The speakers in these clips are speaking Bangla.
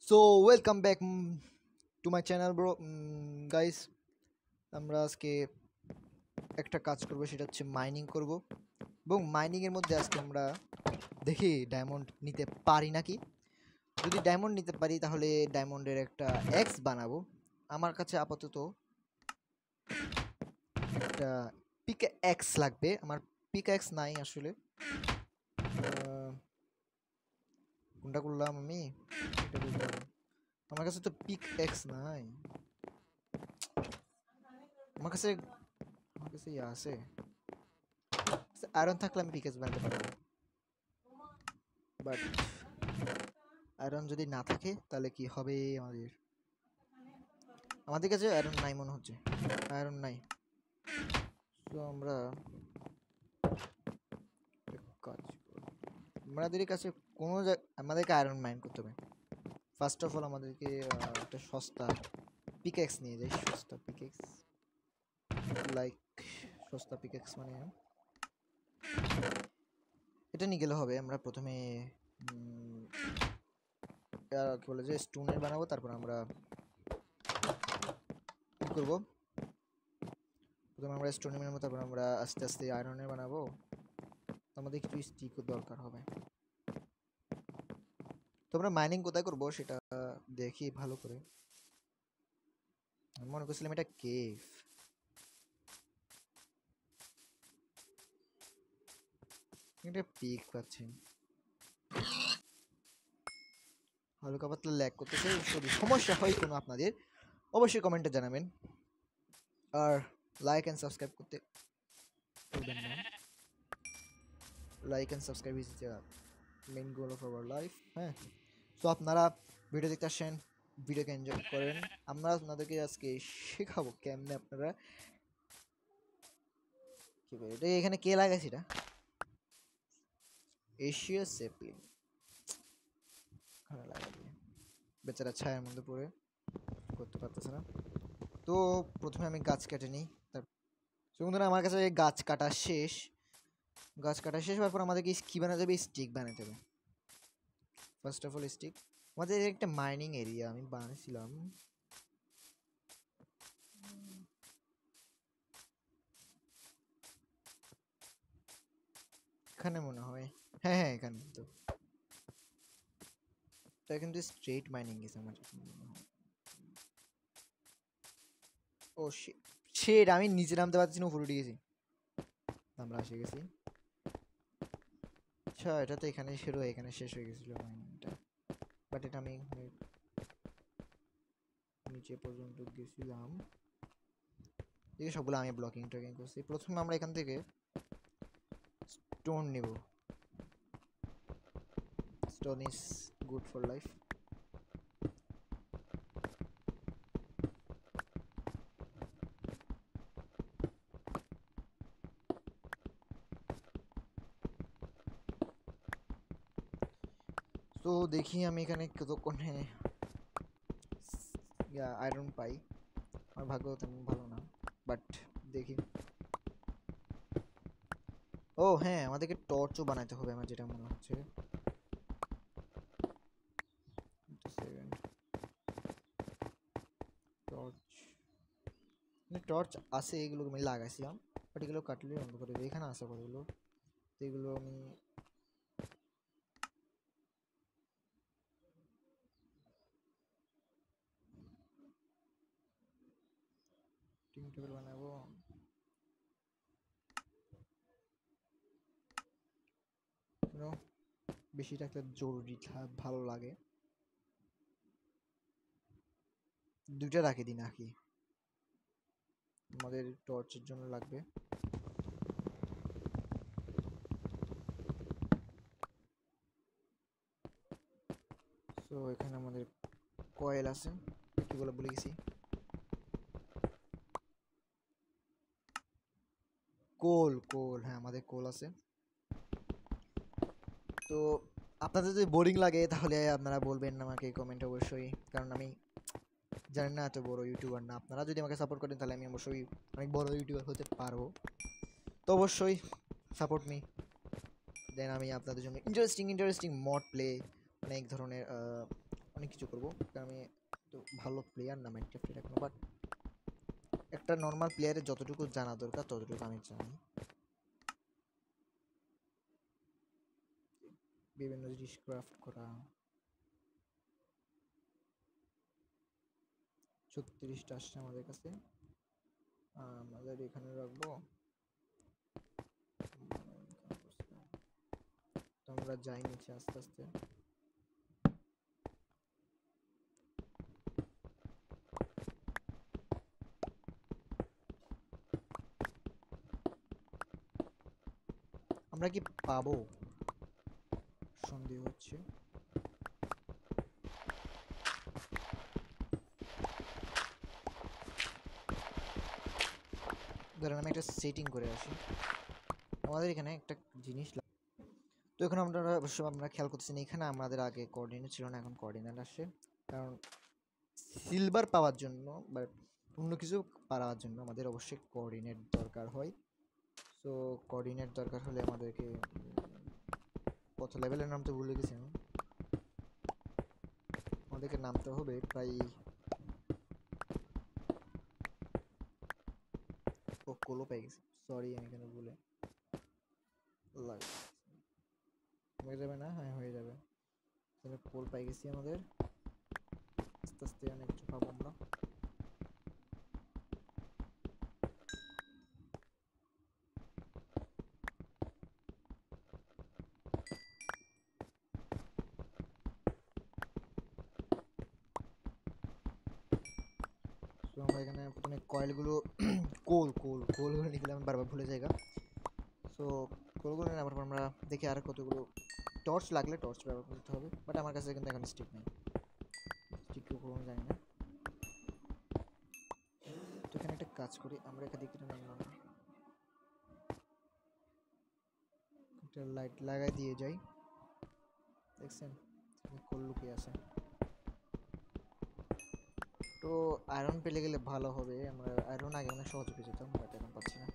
So welcome back to my channel bro guys. আমরা আজকে একটা কাজ করব, সেটা হচ্ছে মাইনিং করব। এবং মাইনিংয়ের মধ্যে আজকে আমরা দেখি ডায়মন্ড নিতে পারি নাকি। যদি ডায়মন্ড নিতে পারি তাহলে ডায়মন্ডের একটা এক্স বানাবো। আমার কাছে আপাতত একটা পিক এক্স লাগবে। আমার পিক এক্স নাই আসলে। কোনটা করলাম আমি, এটা করলাম। আমার কাছে তো পিক এক্স নাই। আমার কাছে আমার কাছে ইয়ে আছে, আয়রন থাকলে আমি পিকেস বানাতে পারবো। বাট আয়রন যদি না থাকে তাহলে কি হবে আমাদের? আমাদের কাছে আয়রন নাই মনে হচ্ছে। আয়রন নাই। তো আমরা একটা কাজ করি। আমাদের কাছে আমাদেরকে আয়রন মাইন করতে হবে। ফার্স্ট অফ অল আমাদেরকে একটা সস্তা পিকেক্স নিয়ে যাই। সস্তা পিকেক্স, লাইক সস্তা পিকেক্স মানে এটা নিয়ে গেলে হবে। আমরা প্রথমে কি বলে যে স্টোনের বানাবো, তারপর আমরা কি করবো, প্রথমে আমরা স্টোনের বানাবো, তারপর আমরা আস্তে আস্তে আয়রনের বানাবো। আমাদের কিছু স্টিকও দরকার হবে। তো আমরা মাইনিং কোথায় করবো সেটা দেখি ভালো করে। আমি মনে করছিলাম এটা কেভ। এটা পিক পাচ্ছি, হালকা পাতলা ল্যাগ করতেছে। যদি সমস্যা হয় কোনো আপনাদের, অবশ্যই কমেন্টে জানাবেন। আর লাইক অ্যান্ড সাবস্ক্রাইব করতে ভুলবেন না। Like and subscribe is the main goal of our life. হ্যাঁ, সো আপনারা ভিডিও দেখতে আসেন, ভিডিওকে এনজয় করেন। আমরা আপনাদেরকে আজকে শেখাবো কেমনে আপনারা কি বলে এটা, এখানে কে লাগাইছে এটা? এশিয়া সেপলিং এখানে লাগাই দিয়ে বেচারা ছায়ার মধ্যে পড়ে করতে পারতেছে না। তো প্রথমে আমি গাছ কেটে নিই। বন্ধুরা, আমার কাছে গাছ কাটা শেষ। গাছ কাটা শেষ হওয়ার পর আমাদেরকে কি বানাতে হবে? স্টিক বানাতে হবে। First of all stick. আমাদের একটা মাইনিং এরিয়া আমি বানিয়েছিলাম। এখানে মনে হয়, হ্যাঁ হ্যাঁ এখানে তো। এটা কিন্তু স্ট্রেট মাইনিং গেছে আমার যতদূর মনে হয়। ও শেড, আমি নিচে নামতে পারছি না, উপরে উঠে গেছি। আমরা এসে গেছি। আচ্ছা, এটা তো এখানে শুরু হয়ে এখানে শেষ হয়ে গেছিল মাইনিংটা। বাট এটা আমি নিচে পর্যন্ত গেছিলাম। দেখি সবগুলো আমি ব্লকিং টকিং করছি। প্রথমে আমরা এখান থেকে স্টোন নেব। Stone is good for life. তো দেখি আমি এখানে কতক্ষণে আয়রন পাই। আমার ভাগ্য তেমন ভালো না, বাট দেখি। ও হ্যাঁ, আমাদেরকে টর্চও বানাতে হবে আমার যেটা মনে হচ্ছে। টর্চ, টর্চ আছে, এগুলো আমি লাগাইছিলাম, বাট এগুলো কাটলে অন্ধ করে দেবে। এখানে আছে কতগুলো, তো এগুলো আমি টিম টেবিল বানাবো। বেশি রাখলে জরুরি ভালো লাগে। দুইটা রাখি দিই নাকি, আমাদের টর্চের জন্য লাগবে। তো এখানে আমাদের কয়েল আছে, কি বলে ভুলে গেছি। কোল, কোল, হ্যাঁ আমাদের কোল আছে। তো আপনাদের যদি বোরিং লাগে তাহলে আপনারা বলবেন আমাকে কমেন্টে অবশ্যই, কারণ আমি জানি না, এত বড় ইউটিউবার না। আপনারা যদি আমাকে সাপোর্ট করেন তাহলে আমি অবশ্যই অনেক বড় ইউটিউবার হতে পারবো। তো অবশ্যই সাপোর্ট মি, দেন আমি আপনাদের জন্য ইন্টারেস্টিং ইন্টারেস্টিং মড প্লে, অনেক ধরনের অনেক কিছু করবো, কারণ আমি তো ভালো প্লেয়ার না মাইনক্রাফটের এখনো, বাট একটা নর্মাল প্লেয়ারের যতটুকু জানা দরকার ততটুকু আমি জানি। বিভিন্ন জিনিস ক্রাফট করা, 36টা আসছে আমাদের কাছে, আমাদের এখানে রাখবো। তো আমরা যাই নিচে আস্তে আস্তে। আমরা কি পাবো সন্দেহ হচ্ছে। ধরেন আমি একটা সেটিং করে আসি, আমাদের এখানে একটা জিনিস তো এখন আমরা অবশ্য আমরা খেয়াল করতেছি না, এখানে আমাদের আগে কোঅর্ডিনেট ছিল না, এখন কোঅর্ডিনেট আসে। কারণ সিলভার পাওয়ার জন্য বা অন্য কিছু পাওয়ার জন্য আমাদের অবশ্যই কোঅর্ডিনেট দরকার হয়। সো কোঅর্ডিনেট দরকার হলে আমাদেরকে কত লেভেলের নামতে ভুলে গেছি আমি, আমাদেরকে নামতে হবে প্রায় কোলো পেয়ে গেছি, সরি আমি এখানে ভুলে হয়ে যাবে না, হ্যাঁ হয়ে যাবে। তাহলে কোল পাই গেছি আমাদের, আস্তে আস্তে অনেক কিছু পাবো আমরা। তো আমরা এখানে প্রথমে কয়েলগুলো কোলগুলো নিয়ে গেলে আমি বারবার ভুলে যাই। সো কোলগুলো নিয়ে আবার আমরা দেখি আর কতগুলো টর্চ লাগলে টর্চ ব্যবহার করতে হবে, বাট আমার কাছে কিন্তু এখন স্টিক নেই, স্টিক কেউ কোনো জানি না। তো এখানে একটা কাজ করি, আমরা এখানে দিকে একটা লাইট লাগাই দিয়ে যাই, দেখছেন কোল লুকিয়ে আছে। তো আয়রন পেলে গেলে ভালো হবে, আমরা আয়রন আগে অনেক সহজে পেয়ে যেতাম, বাট এখন পাচ্ছি না।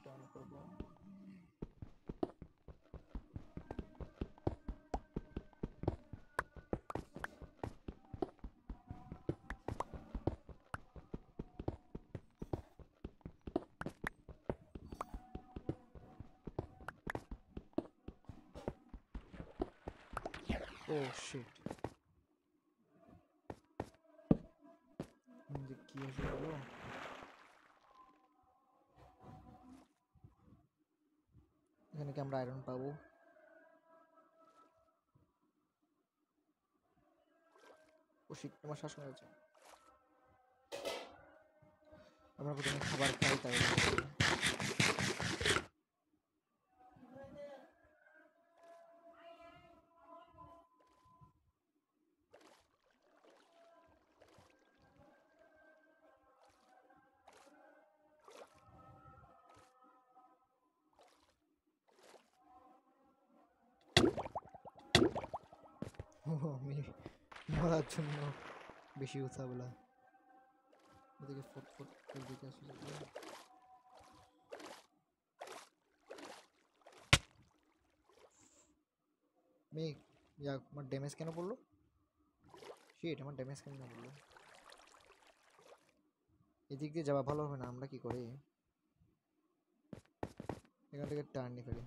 ডান করবো। ও শিট, কি হয়েছে বলো। এখানে কি আমরা আয়রন পাবো? ও শিট, তোমার শ্বাস হয়েছে। আমরা প্রথমে খাবার খাই তারপরে আমি মরার জন্য বেশি উৎসাহগুলা ওদিকে ফটফট করে দিকে আসে। মেঘ, ইয়া আমার ড্যামেজ কেন পড়লো? শিট, আমার ড্যামেজ কেন পড়লো? এদিক দিয়ে যাওয়া ভালো হবে না, আমরা কি করি এখান থেকে টার্ন নিয়ে ফেলি।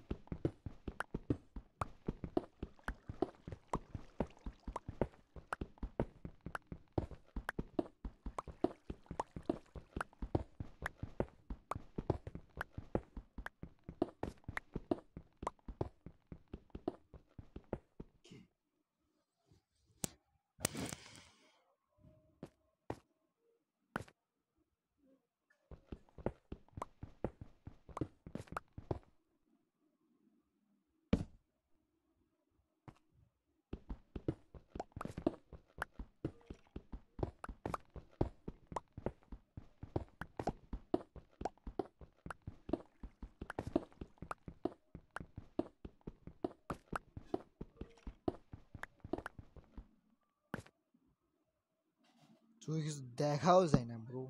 তুই কিছু দেখাও যায় না ব্রো,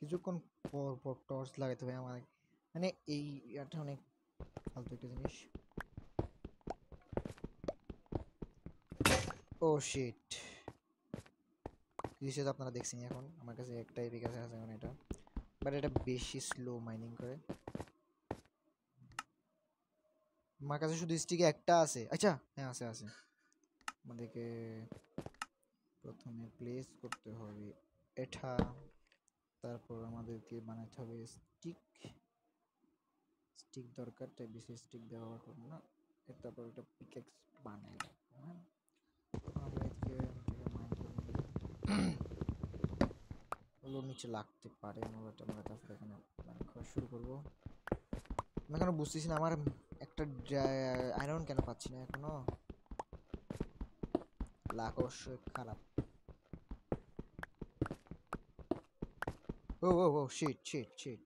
কিছুক্ষণ পর পর টর্চ লাগাতে হবে আমার, মানে এই ইয়াটা অনেক ফালতু একটা জিনিস। ও শিট, কিছু তো আপনারা দেখছেন। এখন আমার কাছে একটাই বিকাশে আছে এখন এটা, বাট এটা বেশি স্লো মাইনিং করে। আমার কাছে শুধু স্টিকে একটা আছে। আচ্ছা হ্যাঁ আছে আছে। আমাদেরকে প্রথমে প্লেস করতে হবে এটা, তারপর আমাদেরকে বানাতে হবে স্টিক। স্টিক দরকার, তাই বেশি স্টিক ব্যবহার করবো না। তারপর একটা পিকেক্স বানাই রাখবো। হ্যাঁ, আমরা এদিকে মাইন ওগুলো নিচে লাগতে পারে, আমরা তারপরে এখানে মাইন করা শুরু করবো। আমি এখনো বুঝতেছি না আমার একটা আয়রন কেন পাচ্ছি না এখনো। লাক অবশ্যই খারাপ। ও ও ও শিট শিট শিট,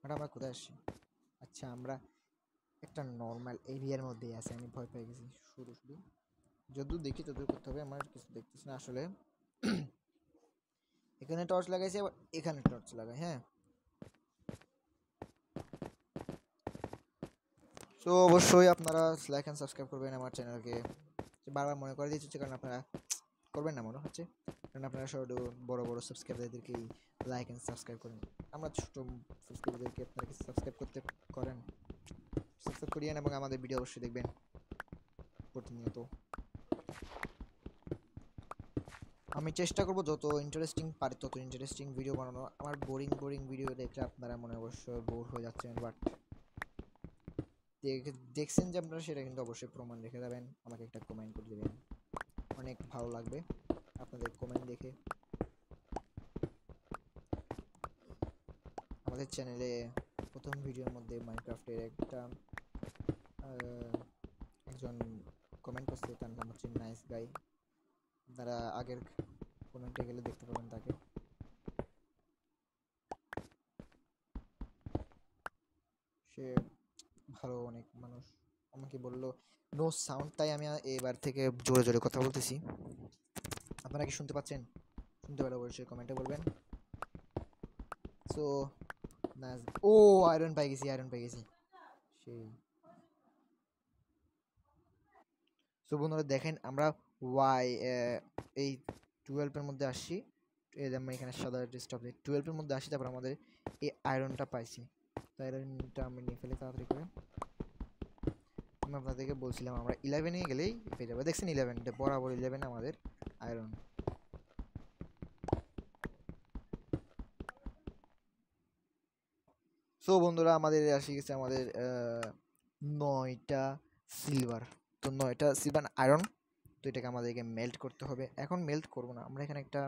এটা আমরা কোথায় আসছি? আচ্ছা আমরা একটা নর্মাল এরিয়ার মধ্যেই আছে, আমি ভয় পেয়ে গেছি শুরু শুরু। যতদূর দেখি ততদূর করতে হবে, আমার কিছু দেখতেছি না আসলে। এখানে টর্চ লাগাইছি, আবার এখানে টর্চ লাগাই। হ্যাঁ, তো অবশ্যই আপনারা লাইক অ্যান্ড সাবস্ক্রাইব করবেন আমার চ্যানেলকে। বারবার মনে করে দিচ্ছি কারণ আপনারা করবেন না মনে হচ্ছে, কারণ আপনারা শুধু বড় বড় সাবস্ক্রাইবারদেরকেই লাইক অ্যান্ড সাবস্ক্রাইব করেন। আমরা ছোট সাবস্ক্রাইবারদেরকে আপনারা কি সাবস্ক্রাইব করতে করেন? সাবস্ক্রাইব করিয়েন এবং আমাদের ভিডিও অবশ্যই দেখবেন প্রতিনিয়ত। আমি চেষ্টা করব যত ইন্টারেস্টিং পারি তত ইন্টারেস্টিং ভিডিও বানানো। আমার বোরিং বোরিং ভিডিও দেখলে আপনারা মনে অবশ্যই বোর হয়ে যাচ্ছেন, বাট দেখছেন যে আপনারা, সেটা কিন্তু অবশ্যই প্রমাণ রেখে যাবেন, আমাকে একটা কমেন্ট করে দেবেন, অনেক ভালো লাগবে আপনাদের কমেন্ট দেখে। আমাদের চ্যানেলে প্রথম ভিডিওর মধ্যে মাইনক্রাফটের একটা একজন কমেন্ট করছে, তার নাম হচ্ছে নাইস গাই। আপনারা আগের কমেন্টে গেলে দেখতে পাবেন তাকে। সে ভালো অনেক মানুষ। আমাকে বললো নো সাউন্ড, তাই আমি এবার থেকে জোরে জোরে কথা বলতেছি। আপনারা কি শুনতে পাচ্ছেন? শুনতে পারলে অবশ্যই কমেন্টে বলবেন। So nice. ও আয়রন পাই গেছি, আয়রন পাই গেছি সেই। সো বন্ধুরা দেখেন আমরা ওয়াই এই 12-এর মধ্যে আসছি। এই যে আমরা এখানে সাদা ডিস্টার্ব 12-এর মধ্যে আসি, তারপর আমাদের এই আয়রনটা পাইছি। তো আয়রনটা আমি নিয়ে ফেলি তাড়াতাড়ি করে। আমি আপনাদেরকে বলছিলাম আমরা 11-এ গেলেই পেয়ে যাবো। দেখছেন 11 বরাবর 11 আমাদের আয়রন। সো বন্ধুরা আমাদের আসি গেছে আমাদের 9টা সিলভার। তো 9টা সিলভার আয়রন, তো এটাকে আমাদেরকে মেল্ট করতে হবে। এখন মেল্ট করব না, আমরা এখানে একটা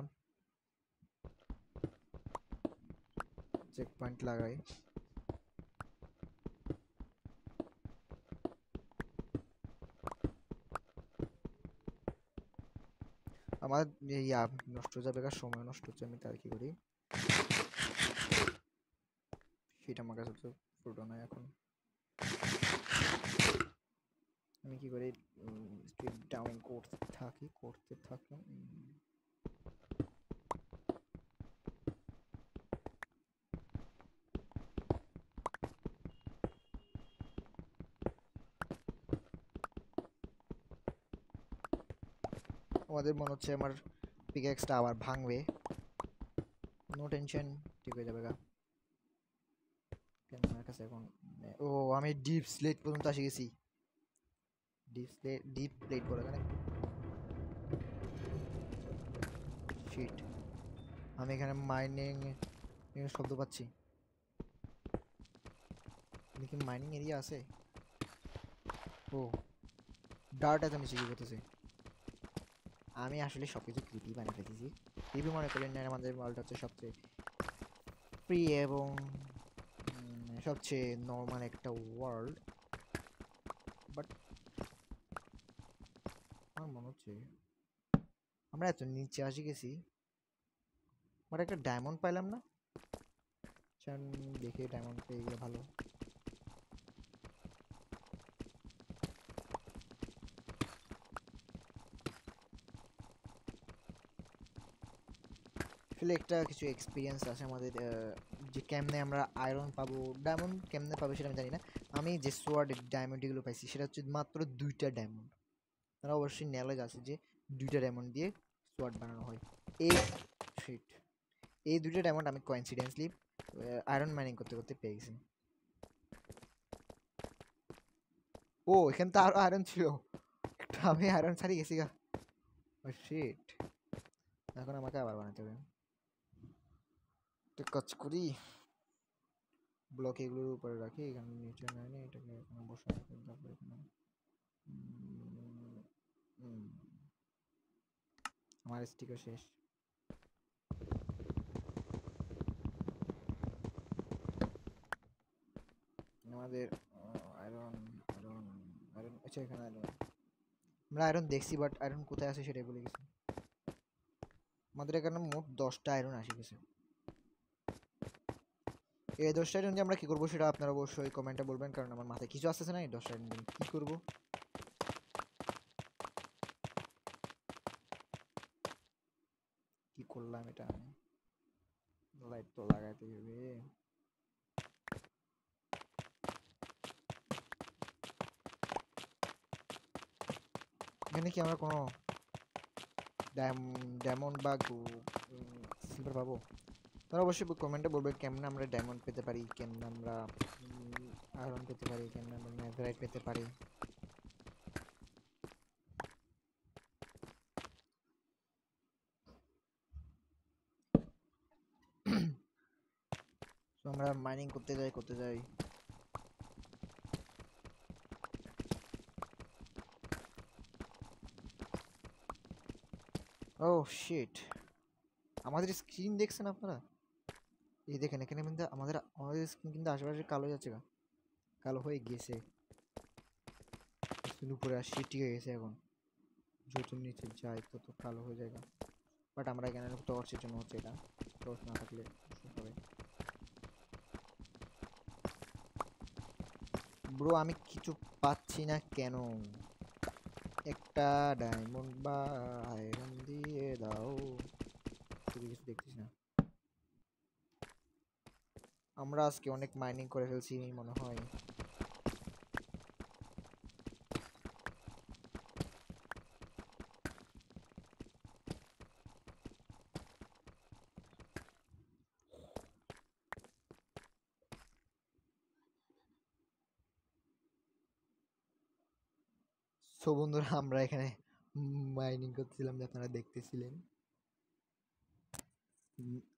চেক পয়েন্ট লাগাই। আমার ইয়া নষ্ট হয়ে যাবে, সময় নষ্ট হচ্ছে, আমি তার কি করি সেটা আমার কাছে তো ফুটো নয় এখন। আমি কি করি স্ট্রিপ ডাউন করতে থাকি। আমাদের মনে হচ্ছে আমার পিকেক্সটা আবার ভাঙবে। নো টেনশন, ঠিক হয়ে যাবে গা। আমার কাছে এখন ও আমি ডিপ স্লেট পর্যন্ত এসে গেছি। ডিপ প্লেট বলে এখানে। শিট, আমি এখানে মাইনিং শব্দ পাচ্ছি। দেখি মাইনিং এরিয়া আছে। ও ডার্ট আছে, আমি শিখে করতেছি। আমি আসলে সবকিছু ক্রিপি বানিয়ে ফেলেছি। ক্রিপি মনে করেন না, আমাদের ওয়ার্ল্ড হচ্ছে সবচেয়ে ফ্রি এবং সবচেয়ে নর্মাল একটা ওয়ার্ল্ড। বাট আমার মনে হচ্ছে আমরা এত নিচে আসি গেছি, বাট একটা ডায়মন্ড পাইলাম না। দেখে ডায়মন্ড পেয়ে গেলে ভালো। আসলে একটা কিছু এক্সপিরিয়েন্স আছে আমাদের, যে কেমনে আমরা আয়রন পাবো, ডায়মন্ড কেমনে পাবো সেটা আমি জানি না। আমি যে সোয়ার্ড ডায়মন্ডগুলো পাইছি সেটা হচ্ছে মাত্র 2টা ডায়মন্ড। তারা অবশ্যই নলেজ আছে যে 2টা ডায়মন্ড দিয়ে সোয়ার্ড বানানো হয়। এই শিট, এই 2টা ডায়মন্ড আমি কোইন্সিডেন্সলি আয়রন মাইনিং করতে করতে পেয়ে গেছি। ও এখানে তো আরো আয়রন ছিল, একটা আমি আয়রন ছাড়িয়ে গেছি গা। ও শিট, এখন আমাকে আবার বানাতে হবে। একটা কাজ করি, ব্লক এগুলোর উপরে রাখি, এখানে নিচে নাই, এটাকে এখানে বসাই, তারপর এখানে আমার স্টিকার শেষ। আমাদের আয়রন আয়রন আয়রন, আচ্ছা এখানে আয়রন, আমরা আয়রন দেখছি বাট আয়রন কোথায় আছে সেটাই বলে গেছি। আমাদের এখানে মোট 10টা আয়রন আসে গেছে। এই 10টা আয়রন দিয়ে আমরা কি করবো সেটা আপনারা অবশ্যই কমেন্টে বলবেন, কারণ আমার মাথায় কিছু আসতেছে না এই 10টা আয়রন দিয়ে কি করবো। কি করলাম এটা, লাইট তো লাগাইতে হবে। এখানে কি আমরা কোনো ডায়মন্ড বা সিলভার পাবো? তারা অবশ্যই কমেন্টে বলবেন কেমনে আমরা ডায়মন্ড পেতে পারি, কেমনে আমরা আয়রন পেতে পারি, কেমনে আমরা নেদারাইট পেতে পারি। তো আমরা মাইনিং করতে যাই। ও শিট, আমাদের স্ক্রিন দেখছেন আপনারা? এই দেখেন এখানে কিন্তু আমাদের স্ক্রিন কিন্তু আশেপাশে কালো যাচ্ছে, কালো হয়ে গেছে, উপরে আর শিট হয়ে গেছে। এখন যত নিচে যাই তত কালো হয়ে যায়। বাট আমরা এখানে টর্চের জন্য হচ্ছে এটা, টর্চ না থাকলে হবে। ব্রো আমি কিছু পাচ্ছি না কেন? একটা ডায়মন্ড বা আয়রন দিয়ে দাও, শুধু কিছু দেখছিস না। আমরা আজকে অনেক মাইনিং করে ফেলছি মনে হয়। সো বন্ধুরা আমরা এখানে মাইনিং করছিলাম, যে আপনারা দেখতেছিলেন।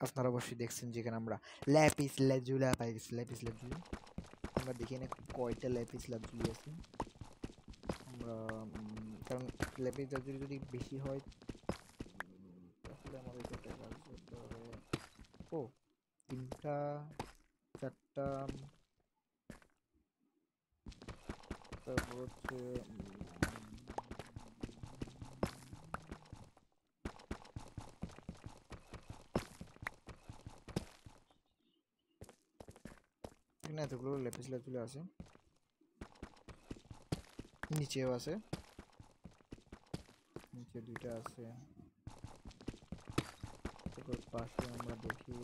আপনারা অবশ্যই দেখছেন যেখানে আমরা ল্যাপিস লাজুলি পাই গেছি। ল্যাপিস লাজুলি আমরা দেখি না কয়টা ল্যাপিস লাজুলি আছে আমরা, কারণ ল্যাপিস লাজুলি যদি বেশি হয় তাহলে আমাদের একটা কাজ করতে হবে। ও 3টা 4টা, তারপর হচ্ছে এখানে এতগুলো ল্যাপিস লাজুলি আছে, নিচেও আছে, নিচে 2টা আছে, তারপর পাশে আমরা দেখি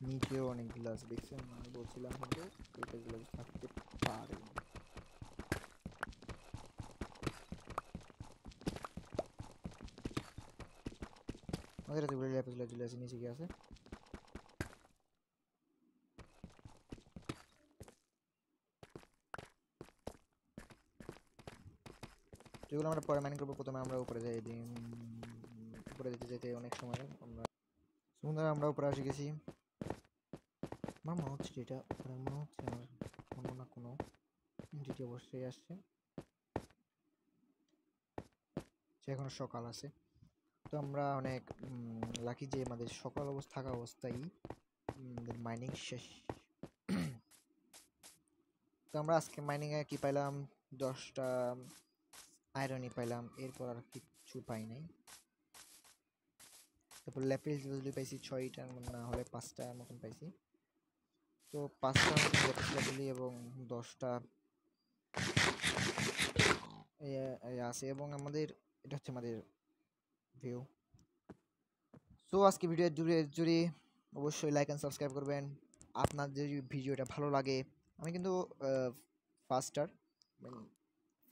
নিচেও অনেকগুলো আছে। দেখছেন আমি বলছিলাম কিন্তু এগুলো থাকতে পারে। আমাদের এতগুলো ল্যাপিস লাজুলি আছে, নিচে কি আছে? যেগুলো আমরা পরে মাইনিং করবো, প্রথমে আমরা উপরে যাই। উপরে যেতে যেতে অনেক সময় আমরা সুন্দর আমরা উপরে এসে গেছি। আমার মনে হচ্ছে যেটা উপরে মনে হচ্ছে আমার কোনো না কোনো এন্টিটি অবশ্যই আসছে। সে এখনো সকাল আছে, তো আমরা অনেক লাকি যে আমাদের সকাল অবস্থা থাকা অবস্থায় মাইনিং শেষ। তো আমরা আজকে মাইনিং এ কি পাইলাম, 10টা আয়রনই পাইলাম, এরপর আর কিছু পাই নাই। তারপর ল্যাপিস লাজুলি পাইছি 6টা, না হলে 5টা মতন পাইছি। তো 5টা ল্যাপিস লাজুলি এবং 10টা আছে, এবং আমাদের এটা হচ্ছে আমাদের ভিউ। সো আজকে ভিডিও জুড়ে অবশ্যই লাইক অ্যান্ড সাবস্ক্রাইব করবেন। আপনার যদি ভিডিওটা ভালো লাগে, আমি কিন্তু ফার্স্টার মানে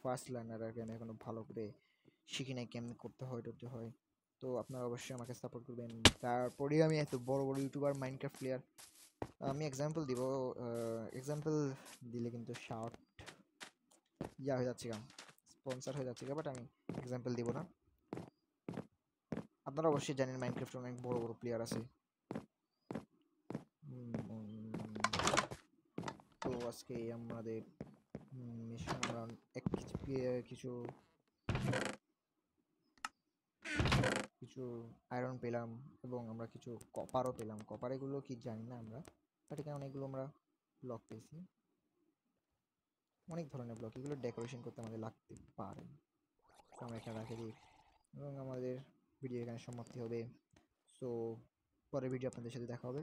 ফার্স্ট লার্নার আর কি, আমি এখনো ভালো করে শিখি নাই কেমনে করতে হয় টরতে হয়। তো আপনারা অবশ্যই আমাকে সাপোর্ট করবেন। তারপরে আমি এত বড় বড় ইউটিউবার মাইনক্রাফট প্লেয়ার। আমি এক্সাম্পল দিব, এক্সাম্পল দিলে কিন্তু শার্ট হয়ে যাচ্ছে গা, স্পন্সর হয়ে যাচ্ছে গা, বাট আমি এক্সাম্পল দিব না। আপনারা অবশ্যই জানেন মাইনক্রাফটে অনেক বড় বড় প্লেয়ার আছে। তো আজকে আমাদের মিশন আমরা কিছু কিছু আয়রন পেলাম এবং আমরা কিছু কপারও পেলাম। কপার এগুলো কি জানি না আমরা, বাট এখানে অনেকগুলো আমরা ব্লক পেয়েছি, অনেক ধরনের ব্লক। এগুলো ডেকোরেশন করতে আমাদের লাগতে পারে, তো আমরা এখানে রাখে দিই এবং আমাদের ভিডিও এখানে সমাপ্তি হবে। সো পরের ভিডিও আপনাদের সাথে দেখা হবে।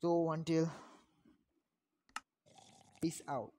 So until, piece out.